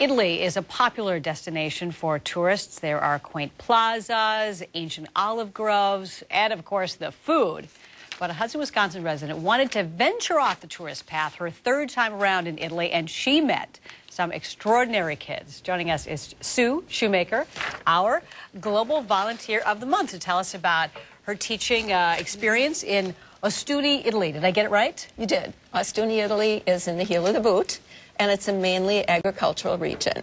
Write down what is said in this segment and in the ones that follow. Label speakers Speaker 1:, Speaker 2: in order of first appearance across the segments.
Speaker 1: Italy is a popular destination for tourists. There are quaint plazas, ancient olive groves, and, of course, the food. But a Hudson, Wisconsin resident wanted to venture off the tourist path her third time around in Italy, and she met some extraordinary kids. Joining us is Sue Shumaker, our Global Volunteer of the Month, to tell us about her teaching experience in Ostuni, Italy. Did I get it right?
Speaker 2: You did. Ostuni, Italy is in the heel of the boot, and it's a mainly agricultural region.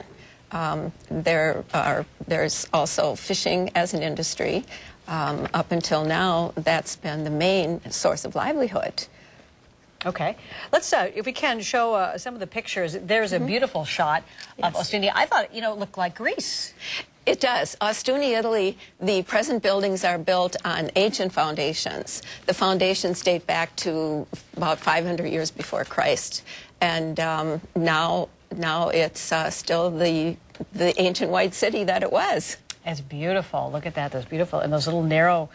Speaker 2: There's also fishing as an industry. Up until now, that's been the main source of livelihood.
Speaker 1: Okay. Let's, if we can, show some of the pictures. There's a beautiful shot of Ostuni. I thought, it looked like Greece.
Speaker 2: It does. Ostuni, Italy, the present buildings are built on ancient foundations. The foundations date back to about 500 years before Christ. And now it's still the ancient white city that it was.
Speaker 1: It's beautiful. Look at that. That's beautiful. And those little narrow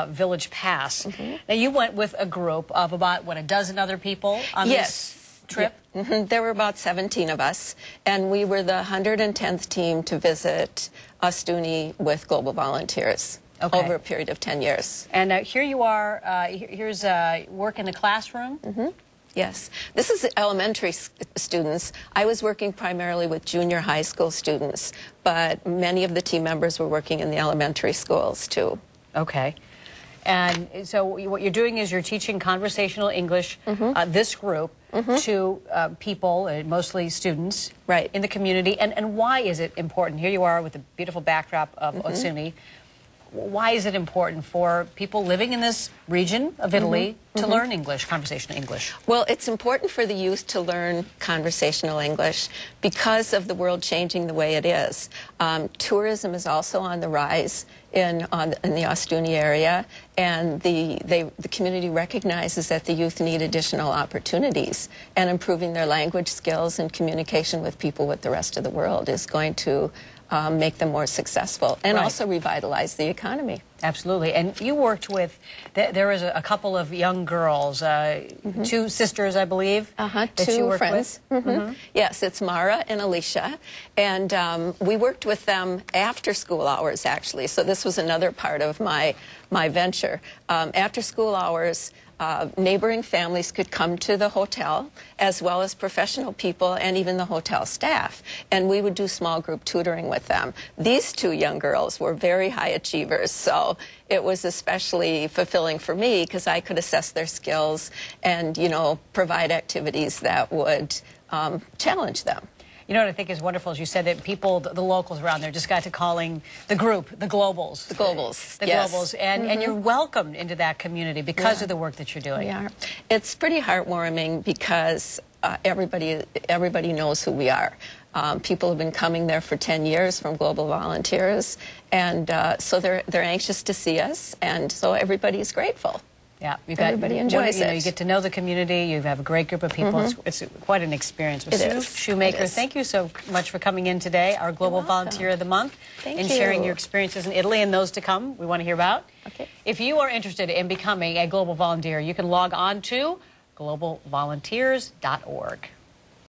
Speaker 1: village paths. Now, you went with a group of about, what, a dozen other people on this trip?
Speaker 2: Yeah. There were about 17 of us, and we were the 110th team to visit Ostuni with Global Volunteers over a period of 10 years.
Speaker 1: And here you are. Here's work in the classroom.
Speaker 2: Yes. This is elementary students. I was working primarily with junior high school students, but many of the team members were working in the elementary schools, too.
Speaker 1: Okay. And so what you're doing is you're teaching conversational English, this group, to people, mostly students, in the community. And why is it important? Here you are with the beautiful backdrop of Ostuni. Why is it important for people living in this region of Italy to learn English, conversational English?
Speaker 2: Well, it's important for the youth to learn conversational English because of the world changing the way it is. Tourism is also on the rise in the Ostuni area, and the community recognizes that the youth need additional opportunities, and improving their language skills and communication with people with the rest of the world is going to make them more successful and also revitalize the economy.
Speaker 1: Absolutely. And you worked with, there was a couple of young girls, two sisters, I believe, that you worked
Speaker 2: friends. With. Yes, it's Mara and Alicia. And we worked with them after school hours, actually. So this was another part of my venture. After school hours, neighboring families could come to the hotel, as well as professional people and even the hotel staff, and we would do small group tutoring with them. These two young girls were very high achievers, so it was especially fulfilling for me because I could assess their skills and, provide activities that would challenge them.
Speaker 1: You know what I think is wonderful is you said that people, the locals around there, just got to calling the group the Globals.
Speaker 2: The Globals,
Speaker 1: The Globals. And you're welcomed into that community because of the work that you're doing.
Speaker 2: We are. It's pretty heartwarming because everybody knows who we are. People have been coming there for 10 years from Global Volunteers, and so they're anxious to see us, and so everybody's grateful.
Speaker 1: Yeah,
Speaker 2: everybody enjoys it.
Speaker 1: You get to know the community. You have a great group of people. It's quite an experience. Sue Shumaker, thank you so much for coming in today, our Global Volunteer of the Month, and sharing your experiences in Italy and those to come we want to hear about. If you are interested in becoming a Global Volunteer, you can log on to globalvolunteers.org.